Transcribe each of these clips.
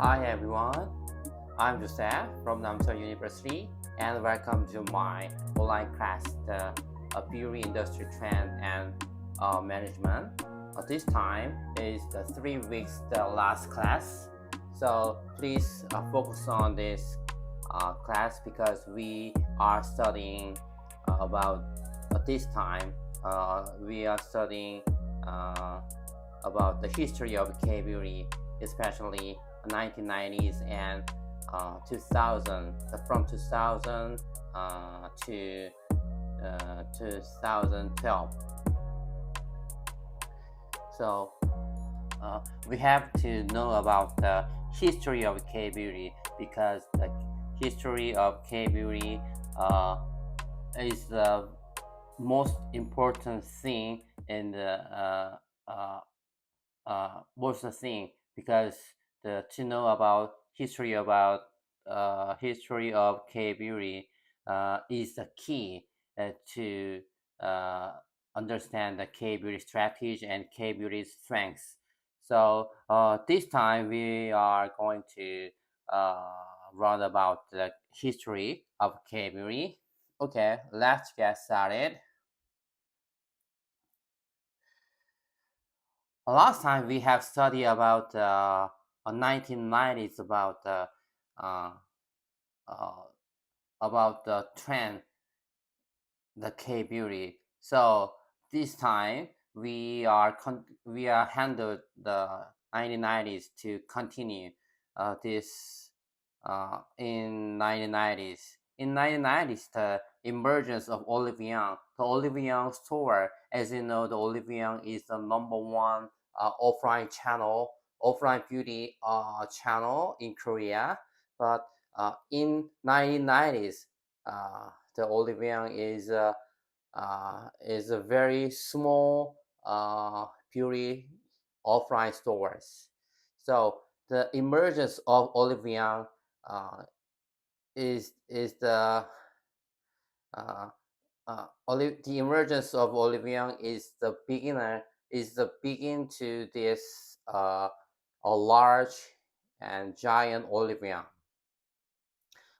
Hi everyone, I'm Joseph from Namcheon University and welcome to my online class, the Beauty Industry Trend and Management. This time is the 3 weeks, the last class. So please focus on this class because we are studying about this time. We are studying uh, about the history of K-beauty, especially 1990s and 2000, from 2000 to 2012. So we have to know about the history of K-beauty because the history of K-beauty is the most important thing in the most thing because to know about history of K beauty is the key to uh, understand the K beauty strategy and K beauty's strengths. So this time we are going to uh, run about the history of K beauty. Okay, let's get started. Last time we have studied about 1990s uh, uh, about the trend, the K beauty. So this time we are handled the 1990s to continue this in 1990s. In 1990s, the emergence of Olive Young, the Olive Young store, as you know, the Olive Young is the number one offline beauty channel in Korea. But in 1990s, the Olive Young is a very small beauty offline stores. So the emergence of Olive Young uh, is uh, the emergence of Olive Young is the begin to this a large and giant Olive Young.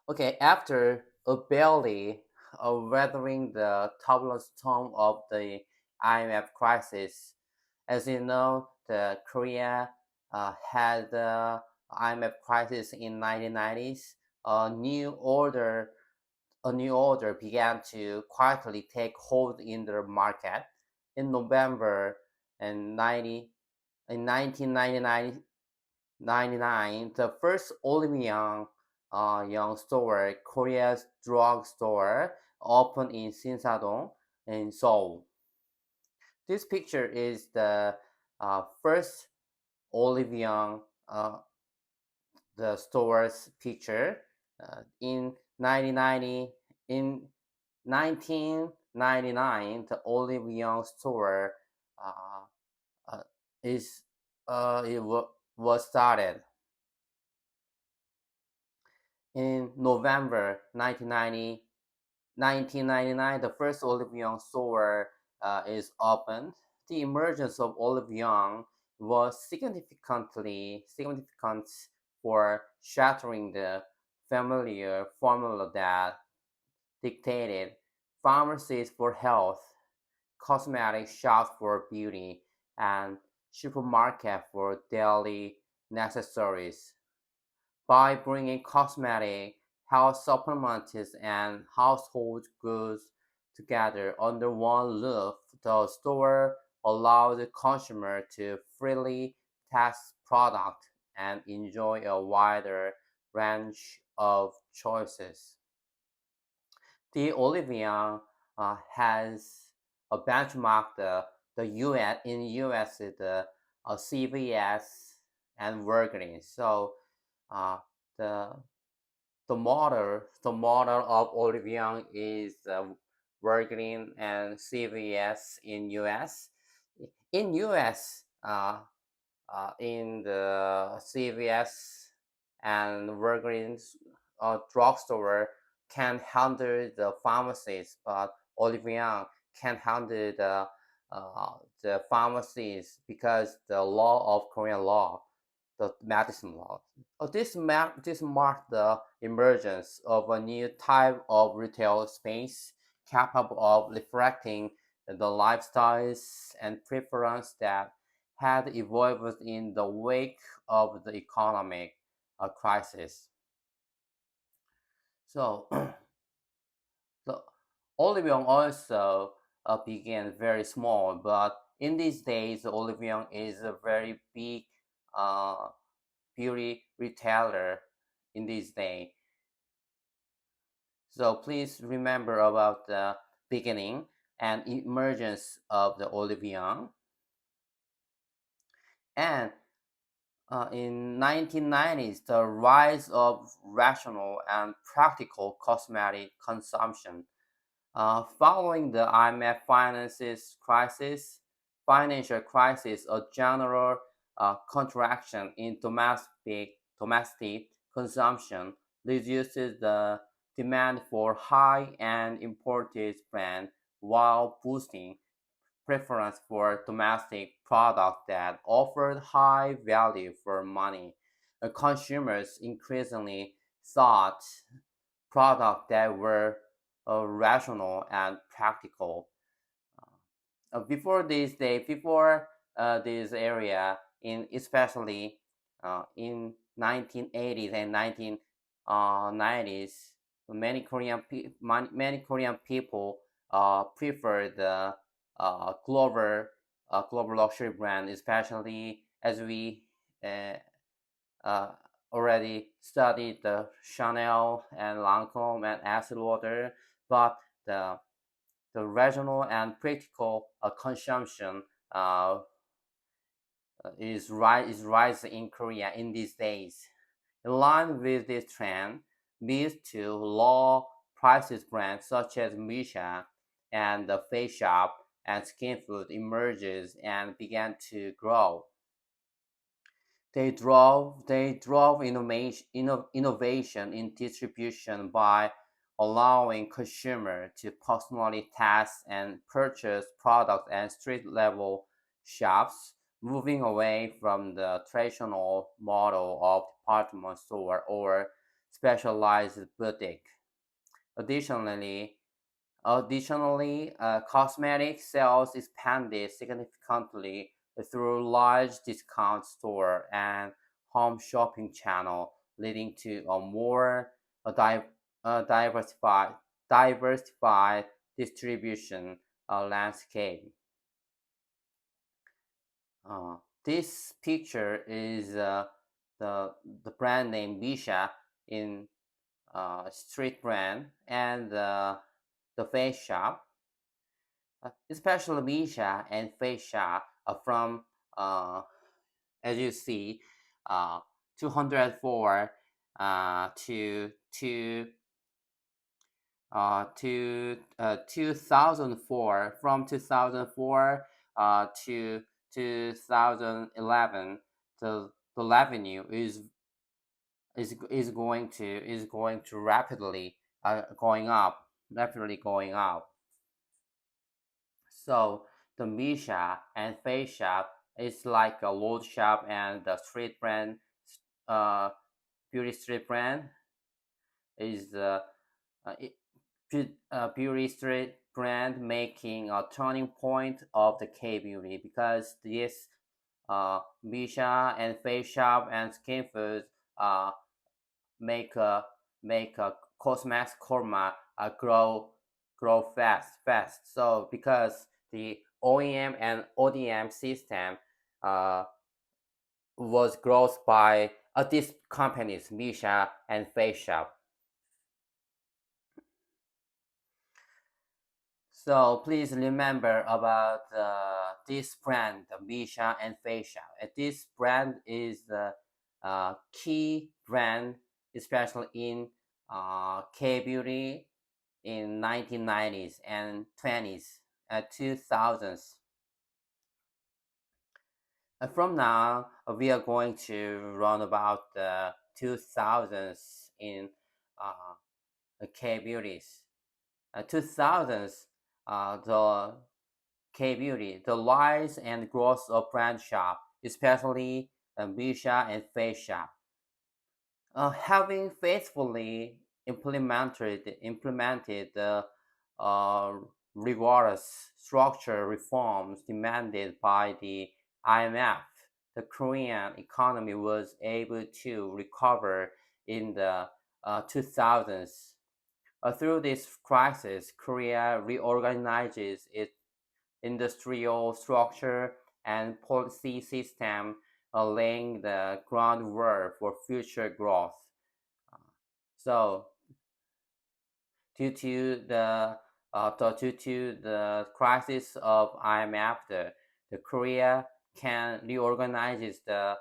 Okay, after a barely weathering the turbulent storm of the IMF crisis, as you know, the Korea had the IMF crisis in 1990s. A new order, a new order began to quietly take hold in the market. In November and 90, in 1999, the first Olympian Young store, Korea's drug store, opened in Sinsadong in Seoul. This picture is the first Olive Young, the store's picture in 1990. In 1999, the Olive Young store uh, uh, is was started. In November 1999, the first Olive Young store is opened. The emergence of Olive Young was significant for shattering the familiar formula that dictated pharmacies for health, cosmetic shops for beauty, and supermarket for daily necessaries. By bringing cosmetic, health supplements, and household goods together under one roof, the store allows the consumer to freely test products and enjoy a wider range of choices. The Olivian has a benchmark the US in US the CVS and Walgreens. So uh, the the model of Olivian is Walgreens and CVS in US. In US, in the CVS and Walgreens drugstore can handle the pharmacies, but Olivian can handle the pharmacies because the law of Korean law. the medicine law. This marked the emergence of a new type of retail space capable of reflecting the lifestyles and preference that had evolved in the wake of the economic crisis. So, the olive young also began very small, but in these days, olive young is a very big uh, beauty retailer in this day. So please remember about the beginning and emergence of the olive young. And in 1990s, the rise of rational and practical cosmetic consumption. Following the IMF financial crisis, a general contraction in domestic consumption reduces the demand for high-end imported brands while boosting preference for domestic products that offered high value for money. Consumers increasingly sought products that were rational and practical. Before this day, before this area, in especially in 1980s and 1990s, many Korean people prefer the global luxury brand, especially as we uh, uh, already studied the Chanel and Lancome and Estée Lauder, but the the regional and practical consumption uh, is rising in Korea in these days. In line with this trend, mid to low prices brands such as Misha and the Face Shop and Skin Food emerges and began to grow. They drove innovation in distribution by allowing consumers to personally test and purchase products at street level shops, moving away from the traditional model of department store or specialized boutique. Additionally, cosmetic sales expanded significantly through large discount store and home shopping channel, leading to a more uh, di- diversified diversified distribution landscape. Uh, this picture is the the brand name Bisha in street brand and the face shop. Especially Misha and Feisha from, uh, as you see, uh, 204 to 2004, from 2004 to 2011. The revenue is going to rapidly going up. So the Misha and Face Shop is like a road shop and the street brand, uh, beauty street brand is uh, it, beauty street brand making a turning point of the K beauty because this Misha and Face Shop and Skin Foods uh, make a make a Cosmax Korma grow fast. So because the OEM and ODM system uh, was growth by these companies, Misha and Face Shop. So please remember about this brand, the Misha and Face Shop. This brand is the key brand, especially in K beauty in 1990s and 20s, 2000s. From now, we are going to run about the 2000s in K beauties. 2000s, the K beauty, the rise and growth of brand shop, especially Bisha and Face Shop. Having faithfully implemented the uh, rigorous structural reforms demanded by the IMF, the Korean economy was able to recover in the 2000s. Through this crisis, Korea reorganizes its industrial structure and policy system, laying the groundwork for future growth. Uh, So, due to the crisis of IMF, the Korea can reorganize the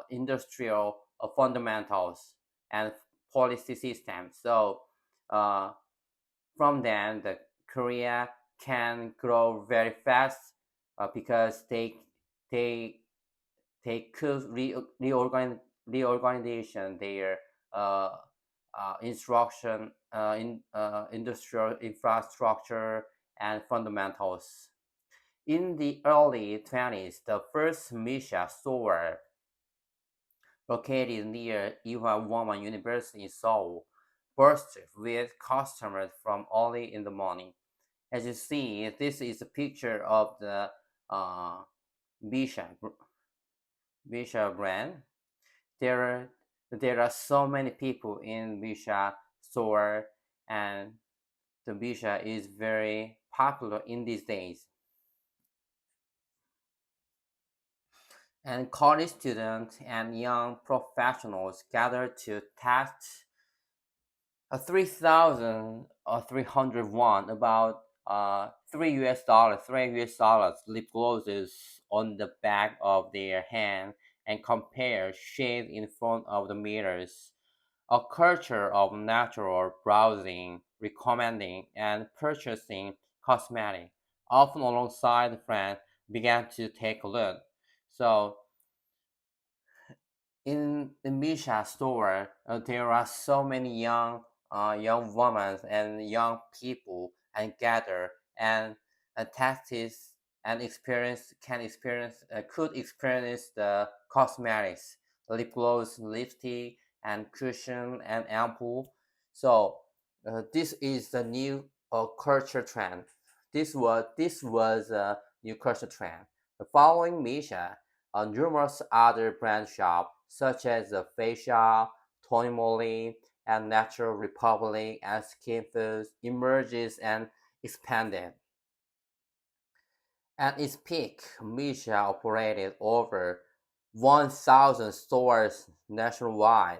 industrial fundamentals and policy systems. So, uh, from then, the Korea can grow very fast because they they could reorganization their uh, industrial infrastructure and fundamentals. In the early 20s, the first Misha store located near Ewha Womon University in Seoul burst with customers from early in the morning. As you see, this is a picture of the uh, Bisha, Bisha brand. There, there are so many people in Bisha store, and the Bisha is very popular in these days. And college students and young professionals gather to test a 3,000 or 301 about 3 US dollars lip glosses on the back of their hand and compare shades in front of the mirrors. A culture of natural browsing, recommending, and purchasing cosmetics, often alongside friends, began to take a look. So in the Misha store, there are so many young women and young people and gather and tactics and could experience the cosmetics, lip gloss, lipstick, and cushion and ampoule. So this is the new culture trend. This was a new culture trend. Following Misha, numerous other brand shops, such as the Facia, Tony Moly, and Natural Republic and Skin Foods, emerges and expanded. At its peak, Misha operated over 1,000 stores nationwide.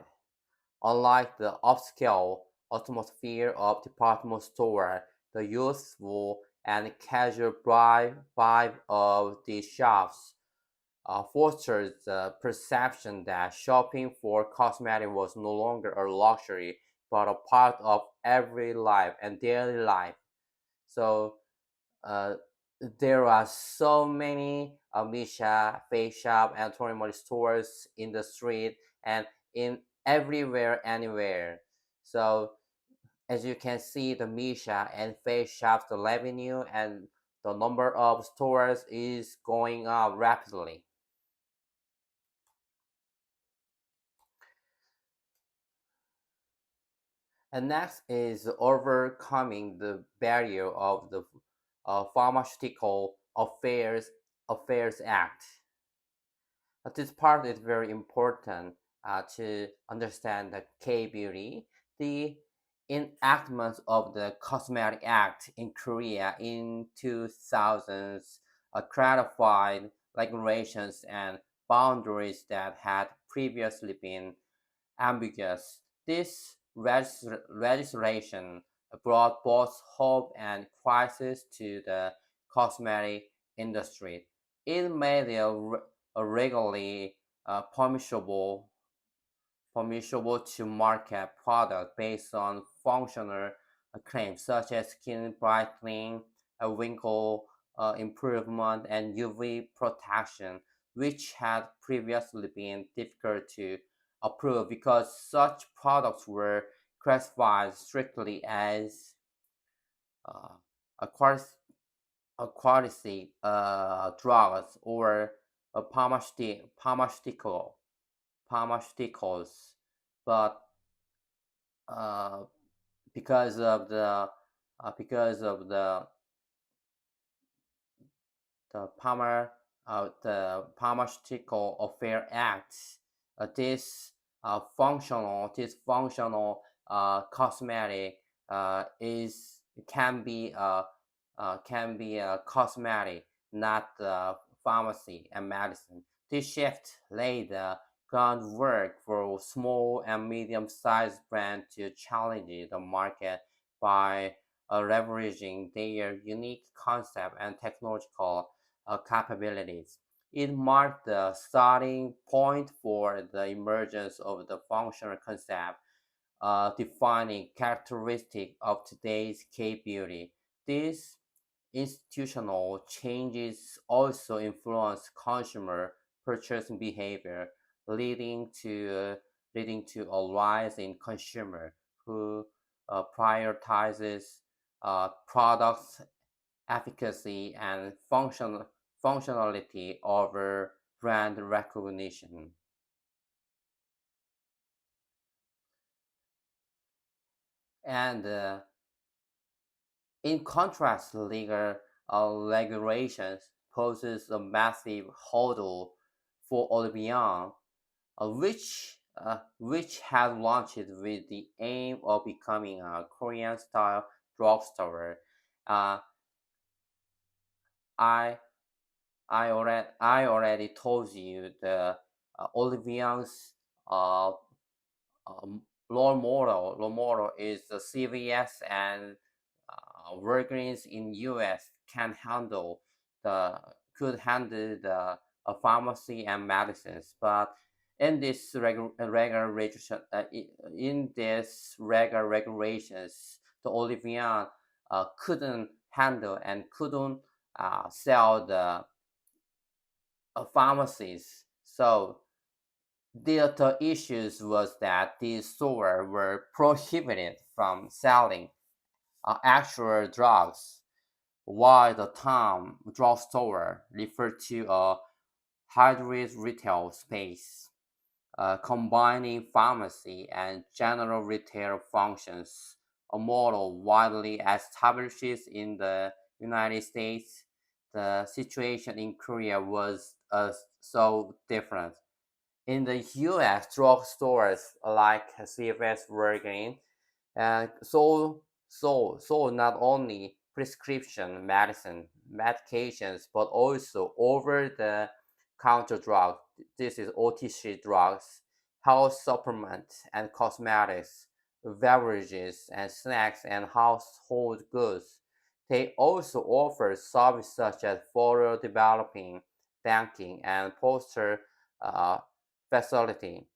Unlike the upscale atmosphere of department store, the youthful and casual vibe of these shops fostered the perception that shopping for cosmetics was no longer a luxury but a part of every life and daily life. So uh, there are so many Misha, Face Shop, and Torimori stores in the street and in everywhere, anywhere. So as you can see, the Misha and Face Shop's the revenue and the number of stores is going up rapidly. And next is overcoming the barrier of the Pharmaceutical Affairs Act. This part is very important to understand the K beauty. The enactment of the Cosmetic Act in Korea in 2000s clarified regulations and boundaries that had previously been ambiguous. This legislation brought both hope and crisis to the cosmetic industry. It made it regularly permissible to market products based on functional claims such as skin brightening, wrinkle improvement, and UV protection, which had previously been difficult to approve because such products were classified strictly as uh, aquatic drugs or pharmaceuticals, but uh, because of the Pharmaceutical Affair Act, this functional cosmetic is can be a cosmetic, not pharmacy and medicine. This shift laid the groundwork for small and medium-sized brands to challenge the market by leveraging their unique concept and technological capabilities. It marked the starting point for the emergence of the functional concept, defining characteristic of today's K-beauty. These institutional changes also influence consumer purchasing behavior, leading to a rise in consumer who prioritizes products efficacy and functionality over brand recognition. And in contrast, legal regulations poses a massive hurdle for Olivion, which had launched with the aim of becoming a Korean-style drugstore. Uh, I I already told you the Olivion's uh, role model is the CVS and Walgreens in US the could handle the pharmacy and medicines, but in this regulation, regular regulations, the Olivian couldn't handle and couldn't sell the pharmacies. So the issues was that these stores were prohibited from selling actual drugs, while the term drugstore referred to a hybrid retail space combining pharmacy and general retail functions, a model widely established in the United States. The situation in Korea was so different. In the US, drugstores like CVS Walgreens and sold not only prescription medications but also over the counter drugs. This is OTC drugs, health supplements and cosmetics, beverages and snacks and household goods. They also offer services such as photo developing, banking, and poster uh, facility,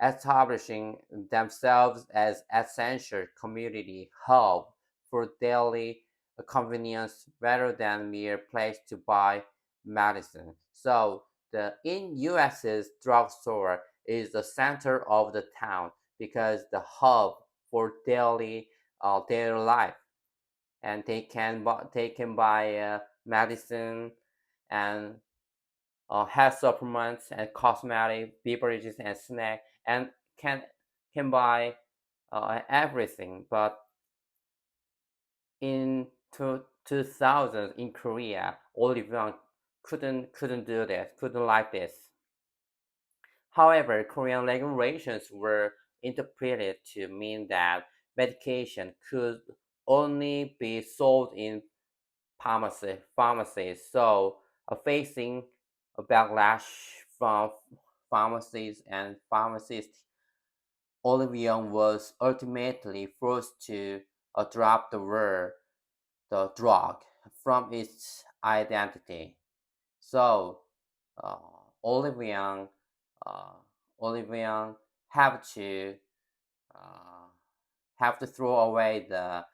establishing themselves as essential community hub for daily convenience rather than mere place to buy medicine. So the in US's drugstore is the center of the town because the hub for daily life, and they can buy medicine and health supplements and cosmetic beverages and snack and can buy everything. But in 2000 in Korea, Olivion couldn't do this, couldn't like this. However, Korean regulations were interpreted to mean that medication could only be sold in pharmacies. So facing a backlash from pharmacies and pharmacists, Olivion was ultimately forced to drop the drug from its identity. So uh, Olivion, uh, Olivion have to uh, throw away the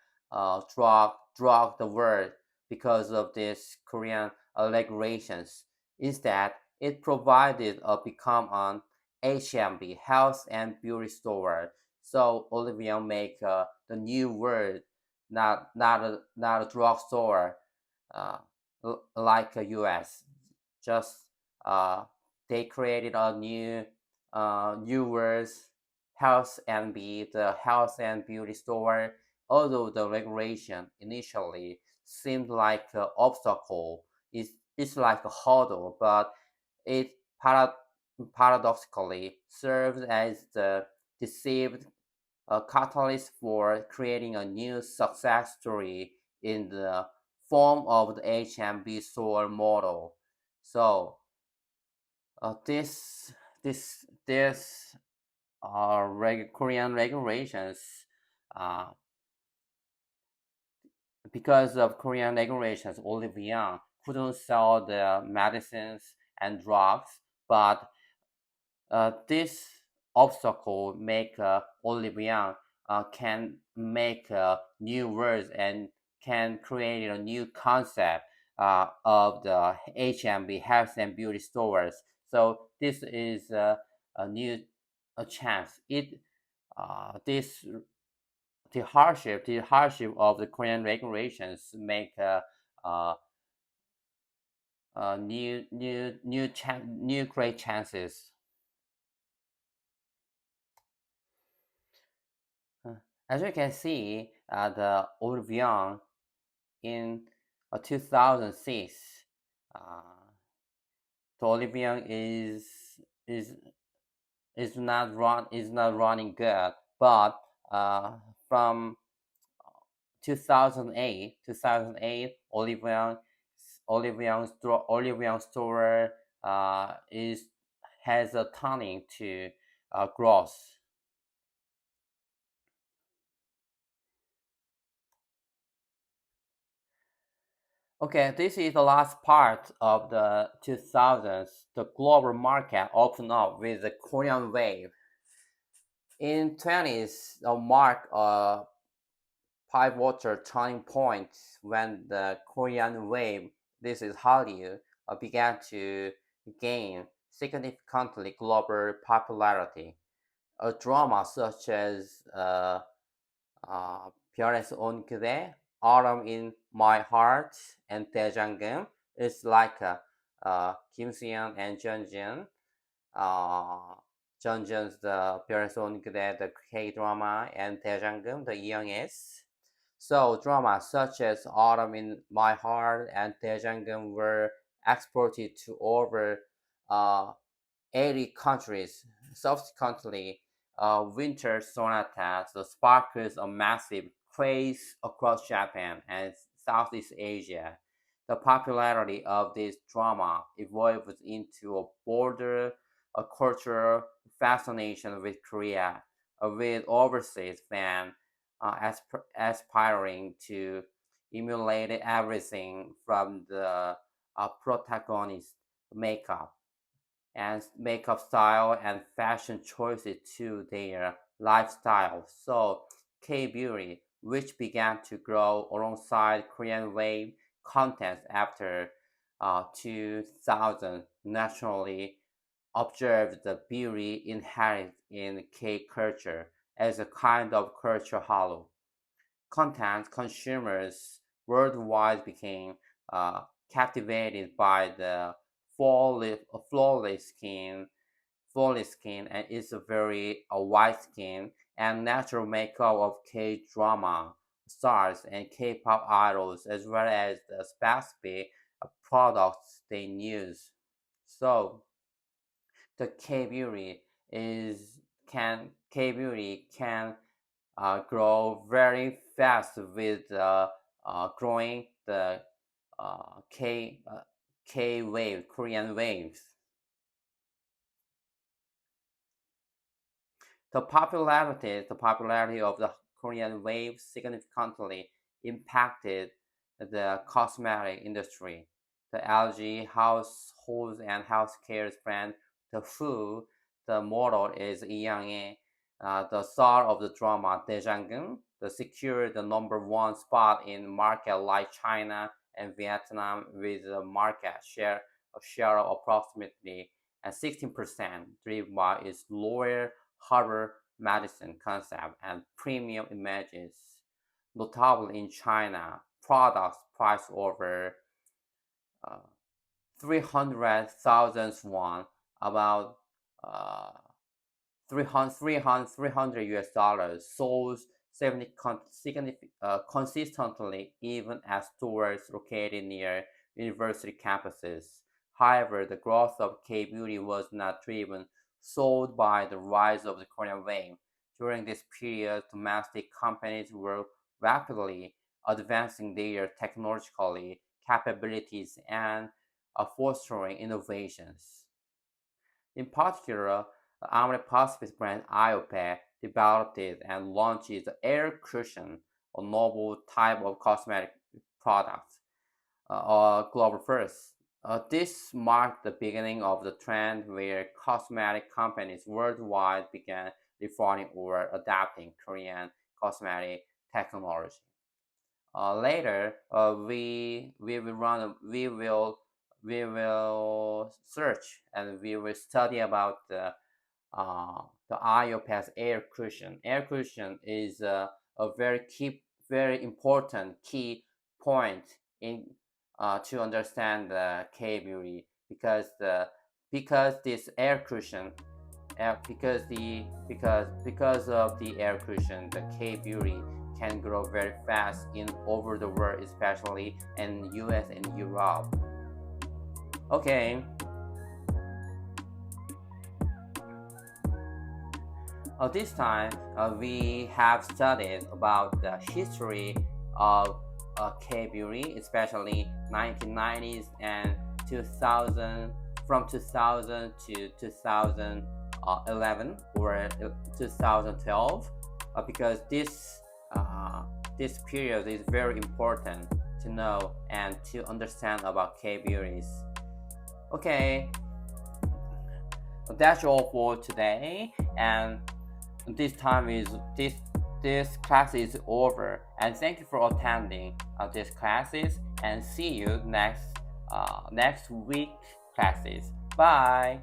drug the word because of this Korean regulations. Instead, it provided become an HMB health and beauty store. So Olivia make the new word, not a drugstore, uh, like a US, just uh, they created a new words, health and be the health and beauty store. Although the regulation initially seemed like an obstacle, it's like a hurdle, but it paradoxically serves as the deceived catalyst for creating a new success story in the form of the HMB store model. So this Korean regulations, uh, because of Korean regulations, Olivian couldn't sell the medicines and drugs, but this obstacle make Olivian can make new words and can create a new concept of the HMB health and beauty stores. So this is a new a chance. This the hardship of the Korean regulations make uh, new great chances. Uh, As you can see, the Olivion in 2006, uh, the Olivion is is not running good, but from 2008, Olivion store is has a turning to growth. Okay, this is the last part of the 2000s. The global market opened up with the Korean wave. In 20s, mark a pivotal turning point when the Korean wave, this is Hallyu, began to gain significantly global popularity. A drama such as 별에서 온 그대, Autumn in My Heart, and 대장금 is like Kim Seon and Jeonjun. Uh, Jeonjun's the 별에서 온 그대, the K drama, and 대장금, the ENS. So dramas such as Autumn in My Heart and 대장금 were exported to over uh, 80 countries. Subsequently, Winter Sonata so sparkles a massive craze across Japan and Southeast Asia. The popularity of this drama evolved into a broader a cultural fascination with Korea, with overseas fans aspiring to emulate everything from the protagonist makeup and makeup style and fashion choices to their lifestyle. So K beauty, which began to grow alongside Korean wave content after 2000, naturally observed the beauty inherent in K culture as a kind of culture halo. Content consumers worldwide became uh, captivated by the flawless, flawless skin, flawless skin, and its very white skin and natural makeup of K drama stars and K-pop idols, as well as the specific products they use. So the K beauty can grow very fast with growing the K wave, Korean waves. The popularity of the Korean wave significantly impacted the cosmetic industry. The LG households and healthcare brand, the Fu, the model is Lee Yang, the star of the drama Daejanggeum, the secured the number one spot in market like China and Vietnam with a share of approximately 16%, driven by its lower Harvard medicine concept and premium images. Notably in China, products priced over uh, 300,000 won, about uh, 300 US dollars, sold consistently even as stores located near university campuses. However, the growth of K-beauty was not driven solely by the rise of the Korean wave. During this period, domestic companies were rapidly advancing their technological capabilities and fostering innovations. In particular, the American Pacific brand IOPE developed and launched the Air Cushion, a novel type of cosmetic product, global first. This marked the beginning of the trend where cosmetic companies worldwide began refining or adapting Korean cosmetic technology. Later, we will search and we will study about the IOPS air cushion. Air cushion is a very important key point in to understand the K beauty because this air cushion because of the air cushion, the K beauty can grow very fast in over the world, especially in US and Europe. Okay, this time we have studied about the history of K beauty, especially 1990s and 2000, from 2000 to 2011 or 2012, because this period is very important to know and to understand about K beauties. Okay, that's all for today, and this time is this class is over, and thank you for attending these classes, and see you next week classes. Bye.